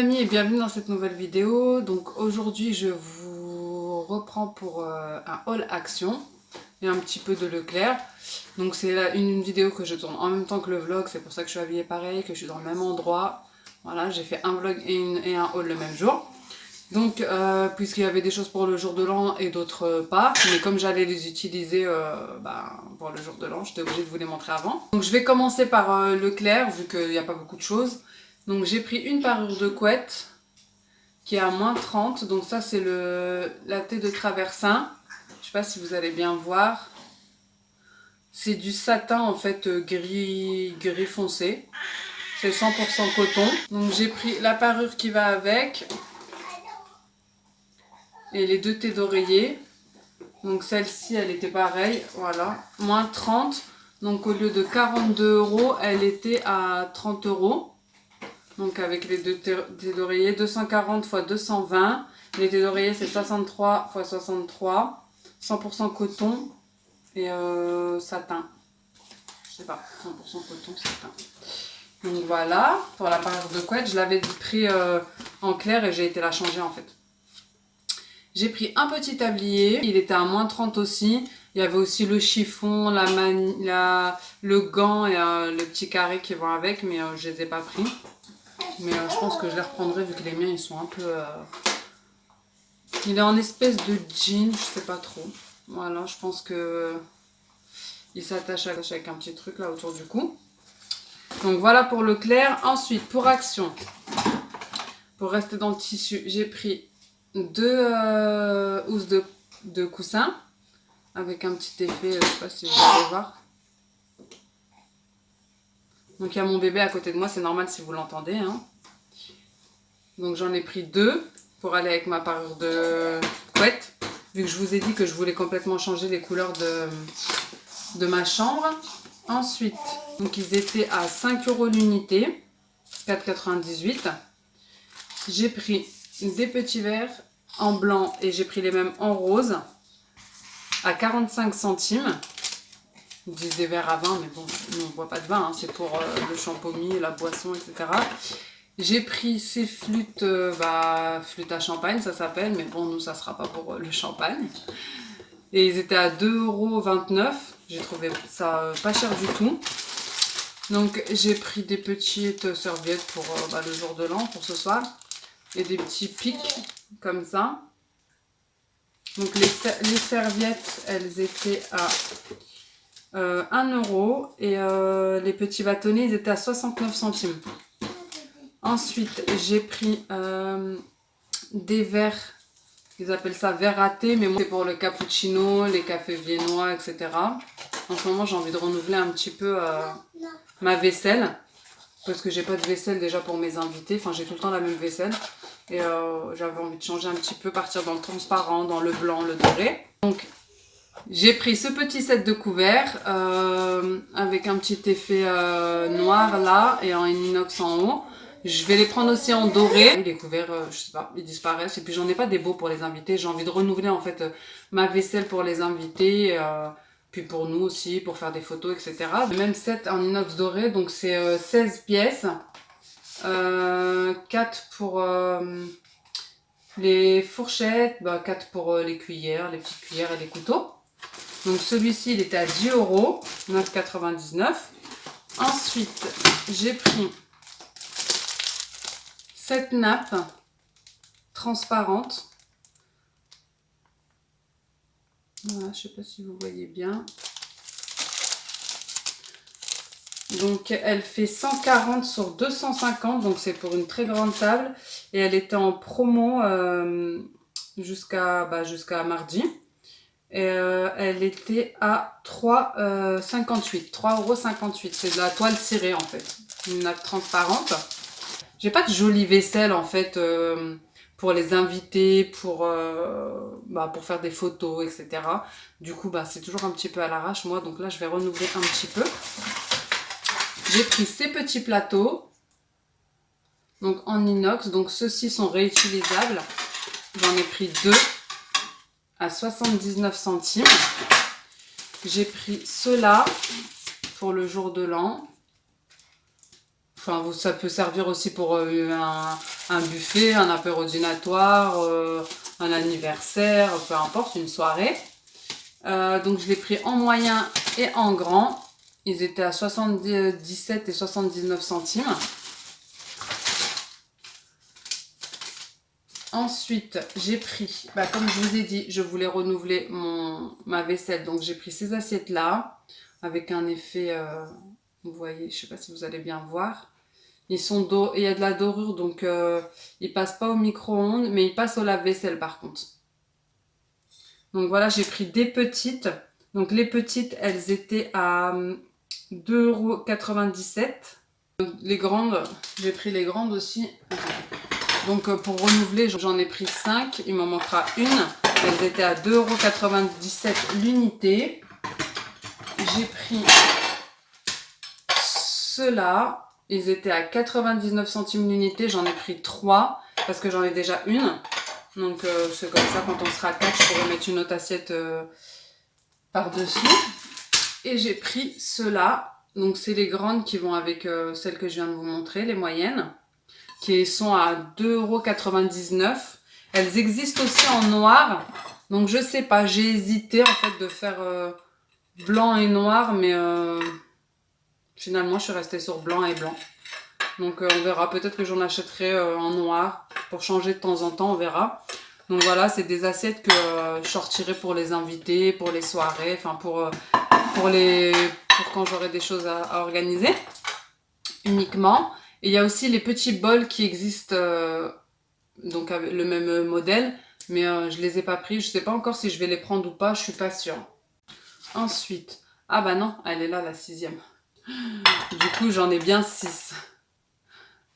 amis et bienvenue dans cette nouvelle vidéo. Donc aujourd'hui je vous reprends pour un haul action et un petit peu de Leclerc. Donc c'est une vidéo que je tourne en même temps que le vlog, c'est pour ça que je suis habillée pareil, que je suis dans le même endroit. Voilà, j'ai fait un vlog et un haul le même jour. Donc puisqu'il y avait des choses pour le jour de l'an et d'autres pas, mais comme j'allais les utiliser pour le jour de l'an, j'étais obligée de vous les montrer avant. Donc je vais commencer par Leclerc vu qu'il n'y a pas beaucoup de choses. Donc j'ai pris une parure de couette qui est à moins 30. Donc ça c'est la thé de traversin. Je sais pas si vous allez bien voir. C'est du satin en fait gris foncé. C'est 100% coton. Donc j'ai pris la parure qui va avec. Et les deux thés d'oreiller. Donc celle-ci elle était pareille. Voilà. Moins 30. Donc au lieu de 42 €, elle était à 30 €. Donc avec les deux thés d'oreiller, 240 x 220. Les thés d'oreiller c'est 63 x 63. 100% coton et satin. Je sais pas, 100% coton, satin. Donc voilà, pour la parure de couette, je l'avais pris en clair et j'ai été la changer en fait. J'ai pris un petit tablier, il était à moins 30 aussi. Il y avait aussi le chiffon, le gant et le petit carré qui vont avec, mais je les ai pas pris. Mais je pense que je les reprendrai vu que les miens ils sont un peu... Il est en espèce de jean, je sais pas trop. Voilà, je pense que il s'attache avec un petit truc là autour du cou. Donc voilà pour le clair. Ensuite, pour Action, pour rester dans le tissu, j'ai pris deux housses de coussin avec un petit effet, je sais pas si vous allez voir. Donc il y a mon bébé à côté de moi, c'est normal si vous l'entendez, hein. Donc j'en ai pris deux pour aller avec ma parure de couette, vu que je vous ai dit que je voulais complètement changer les couleurs de ma chambre. Ensuite, donc ils étaient à 5 € l'unité, 4,98 €. J'ai pris des petits verres en blanc et j'ai pris les mêmes en rose à 45 centimes. Ils disent des verres à vin, mais bon, nous on ne boit pas de vin, hein, c'est pour le champomis, la boisson, etc. J'ai pris ces flûtes, flûte à champagne ça s'appelle, mais bon nous ça sera pas pour le champagne. Et ils étaient à 2,29 €, j'ai trouvé ça pas cher du tout. Donc j'ai pris des petites serviettes pour le jour de l'an, pour ce soir. Et des petits pics comme ça. Donc les serviettes elles étaient à 1 € et les petits bâtonnets ils étaient à 69 centimes. Ensuite j'ai pris des verres, ils appellent ça verre à thé, mais moi c'est pour le cappuccino, les cafés viennois, etc. En ce moment j'ai envie de renouveler un petit peu ma vaisselle, parce que j'ai pas de vaisselle déjà pour mes invités, enfin j'ai tout le temps la même vaisselle. Et j'avais envie de changer un petit peu, partir dans le transparent, dans le blanc, le doré. Donc j'ai pris ce petit set de couverts avec un petit effet noir là et en inox en haut. Je vais les prendre aussi en doré. Les couverts, je sais pas, ils disparaissent. Et puis j'en ai pas des beaux pour les invités. J'ai envie de renouveler en fait ma vaisselle pour les invités. Puis pour nous aussi, pour faire des photos, etc. Le même set en inox doré, donc c'est 16 pièces. 4 pour les fourchettes, 4 pour les cuillères, les petites cuillères et les couteaux. Donc celui-ci il était à 10 €, 9,99 €. Ensuite j'ai pris cette nappe transparente. Voilà, je sais pas si vous voyez bien. Donc elle fait 140 sur 250, donc c'est pour une très grande table. Et elle était en promo jusqu'à mardi. Et elle était à 3,58 €. C'est de la toile cirée en fait, une nappe transparente. J'ai pas de jolie vaisselle en fait pour les invités, pour faire des photos, etc. Du coup c'est toujours un petit peu à l'arrache moi, donc là je vais renouveler un petit peu. J'ai pris ces petits plateaux, donc en inox, donc ceux-ci sont réutilisables. J'en ai pris deux à 79 centimes. J'ai pris ceux-là pour le jour de l'an. Enfin, ça peut servir aussi pour un buffet, un apéro dînatoire, un anniversaire, peu importe, une soirée. Donc je l'ai pris en moyen et en grand. Ils étaient à 77 et 79 centimes. Ensuite, j'ai pris, comme je vous ai dit, je voulais renouveler ma vaisselle. Donc j'ai pris ces assiettes-là, avec un effet, vous voyez, je ne sais pas si vous allez bien voir. Il y a de la dorure, donc ils passent pas au micro-ondes, mais ils passent au lave-vaisselle par contre. Donc voilà, j'ai pris des petites. Donc les petites, elles étaient à 2,97 €. Les grandes, j'ai pris les grandes aussi. Donc pour renouveler, j'en ai pris 5. Il m'en manquera une. Elles étaient à 2,97 € l'unité. J'ai pris ceux-là. Ils étaient à 99 centimes l'unité. J'en ai pris 3 parce que j'en ai déjà une. Donc c'est comme ça, quand on sera 4, je pourrais mettre une autre assiette par-dessus. Et j'ai pris ceux-là. Donc c'est les grandes qui vont avec celles que je viens de vous montrer, les moyennes, qui sont à 2,99 €. Elles existent aussi en noir. Donc je sais pas, j'ai hésité en fait de faire blanc et noir, mais finalement je suis restée sur blanc et blanc. Donc on verra, peut-être que j'en achèterai en noir pour changer de temps en temps, on verra. Donc voilà, c'est des assiettes que je sortirai pour les invités, pour les soirées, enfin pour quand j'aurai des choses à organiser uniquement. Et il y a aussi les petits bols qui existent donc avec le même modèle, mais je les ai pas pris. Je sais pas encore si je vais les prendre ou pas, je suis pas sûre. Ensuite, ah bah non, elle est là la 6e. Du coup, j'en ai bien 6.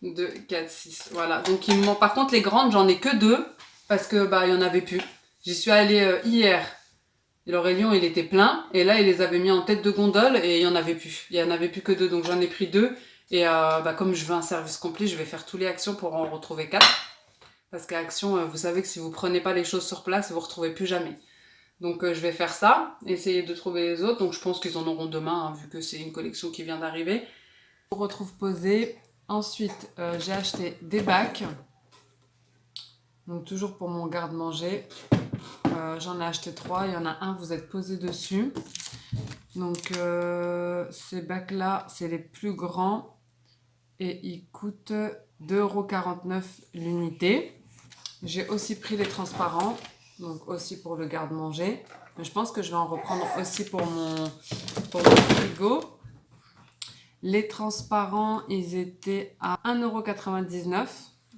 2, 4, 6. Voilà. Donc, par contre, les grandes, j'en ai que 2 parce que il y en avait plus. J'y suis allée hier. Et le rayon, il était plein. Et là, ils les avaient mis en tête de gondole et il y en avait plus. Il y en avait plus que 2. Donc, j'en ai pris 2. Et comme je veux un service complet, je vais faire tous les actions pour en retrouver 4. Parce qu'à Action, vous savez que si vous prenez pas les choses sur place, vous ne retrouvez plus jamais. Donc, je vais faire ça. Essayer de trouver les autres. Donc, je pense qu'ils en auront demain, vu que c'est une collection qui vient d'arriver. On retrouve posé. Ensuite, j'ai acheté des bacs. Donc toujours pour mon garde-manger. J'en ai acheté 3. Il y en a un, vous êtes posé dessus. Donc ces bacs-là, c'est les plus grands. Et ils coûtent 2,49 € l'unité. J'ai aussi pris les transparents. Donc aussi pour le garde-manger. Mais je pense que je vais en reprendre aussi pour mon frigo. Les transparents, ils étaient à 1,99 €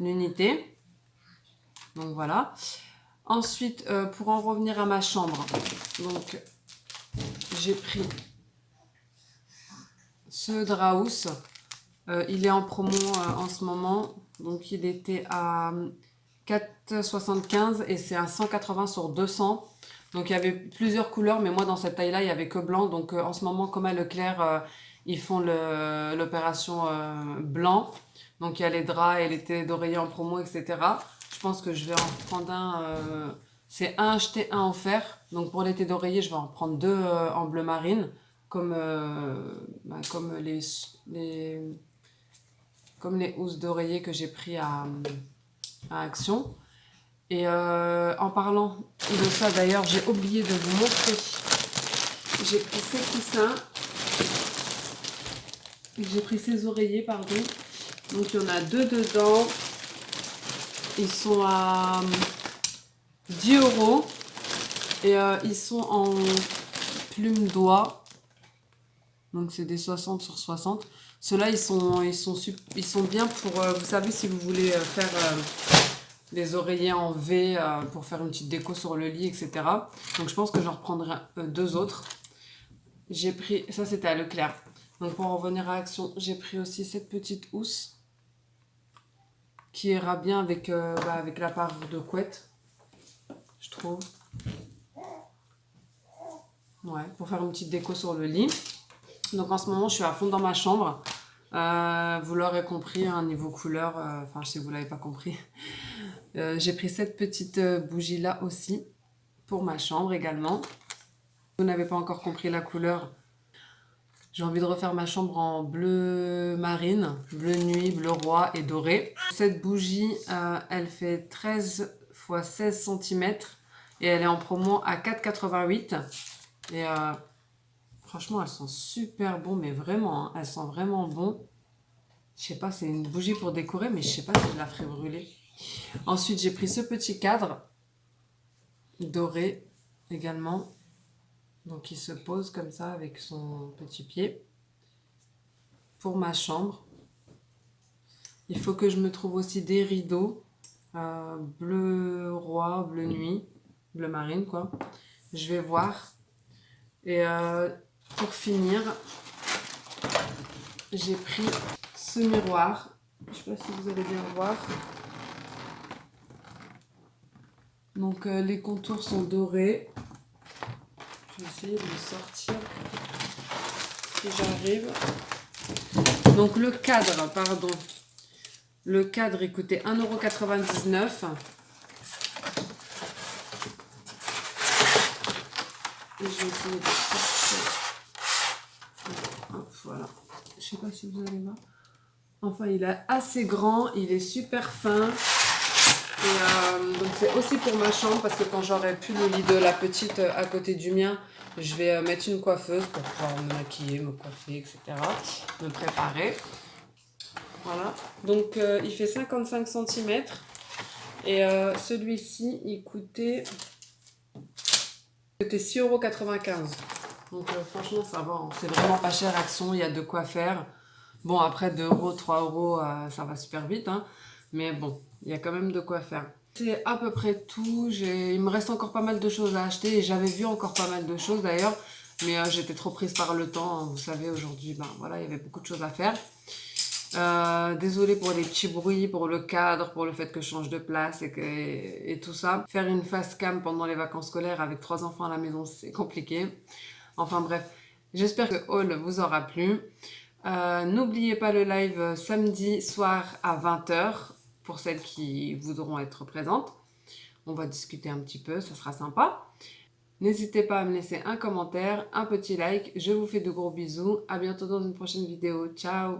l'unité. Donc voilà. Ensuite, pour en revenir à ma chambre, donc j'ai pris ce Draus. Il est en promo en ce moment. Donc il était à 4,75 € et c'est à 180 sur 200. Donc il y avait plusieurs couleurs, mais moi dans cette taille-là, il n'y avait que blanc. Donc en ce moment, comme à Leclerc, ils font l'opération blanc. Donc il y a les draps et les télés d'oreiller en promo, etc. Je pense que je vais en prendre un. C'est un acheté, un offert. Donc pour les télés d'oreiller, je vais en prendre 2 en bleu marine. Comme les housses d'oreiller que j'ai pris à Action. Et en parlant de ça, d'ailleurs, j'ai oublié de vous montrer. J'ai pris ces coussins. J'ai pris ces oreillers, pardon. Donc il y en a 2 dedans. Ils sont à 10 €. Et ils sont en plume d'oie. Donc c'est des 60 sur 60. Ceux-là, ils sont bien pour, vous savez, si vous voulez faire des oreillers en V pour faire une petite déco sur le lit, etc. Donc je pense que j'en reprendrai 2 autres. J'ai pris, ça c'était à Leclerc. Donc pour en revenir à Action, j'ai pris aussi cette petite housse qui ira bien avec la parure de couette, je trouve. Ouais, pour faire une petite déco sur le lit. Donc en ce moment, je suis à fond dans ma chambre. Vous l'aurez compris, hein, niveau couleur, enfin je sais que vous ne l'avez pas compris. J'ai pris cette petite bougie là aussi pour ma chambre également. Vous n'avez pas encore compris la couleur, J'ai envie de refaire ma chambre en bleu marine, bleu nuit, bleu roi et doré. Cette bougie, elle fait 13 x 16 cm et elle est en promo à 4,88 €. Et franchement, elles sont super bon, mais vraiment, hein, elles sont vraiment bon. Je sais pas, c'est une bougie pour décorer, mais je sais pas si je la ferai brûler. Ensuite, j'ai pris ce petit cadre doré également. Donc, il se pose comme ça avec son petit pied. Pour ma chambre. Il faut que je me trouve aussi des rideaux. Bleu roi, bleu nuit, bleu marine quoi. Je vais voir. Et pour finir, j'ai pris ce miroir. Je sais pas si vous allez bien voir. Donc les contours sont dorés. Je vais essayer de le sortir si j'arrive. Donc le cadre, pardon. Le cadre il coûtait 1,99 €. Et je vais essayer de sortir. Hop, voilà. Je sais pas si vous allez voir. Enfin, il est assez grand, il est super fin. Et donc c'est aussi pour ma chambre parce que quand j'aurai plus le lit de la petite à côté du mien, je vais mettre une coiffeuse pour pouvoir me maquiller, me coiffer, etc. Me préparer. Voilà. Donc il fait 55 cm. Et celui-ci, il coûtait 6,95 €. Donc franchement, ça va. Hein. C'est vraiment pas cher, Action, il y a de quoi faire. Bon, après 2 €, 3 €, ça va super vite. Hein. Mais bon, il y a quand même de quoi faire. C'est à peu près tout. Il me reste encore pas mal de choses à acheter. Et j'avais vu encore pas mal de choses d'ailleurs. Mais j'étais trop prise par le temps. Hein. Vous savez, aujourd'hui, ben, voilà, il y avait beaucoup de choses à faire. Désolée pour les petits bruits, pour le cadre, pour le fait que je change de place et tout ça. Faire une face cam pendant les vacances scolaires avec 3 enfants à la maison, c'est compliqué. Enfin bref, j'espère que le haul vous aura plu. N'oubliez pas le live samedi soir à 20 h pour celles qui voudront être présentes. On va discuter un petit peu, ça sera sympa. N'hésitez pas à me laisser un commentaire, un petit like. Je vous fais de gros bisous. À bientôt dans une prochaine vidéo. Ciao!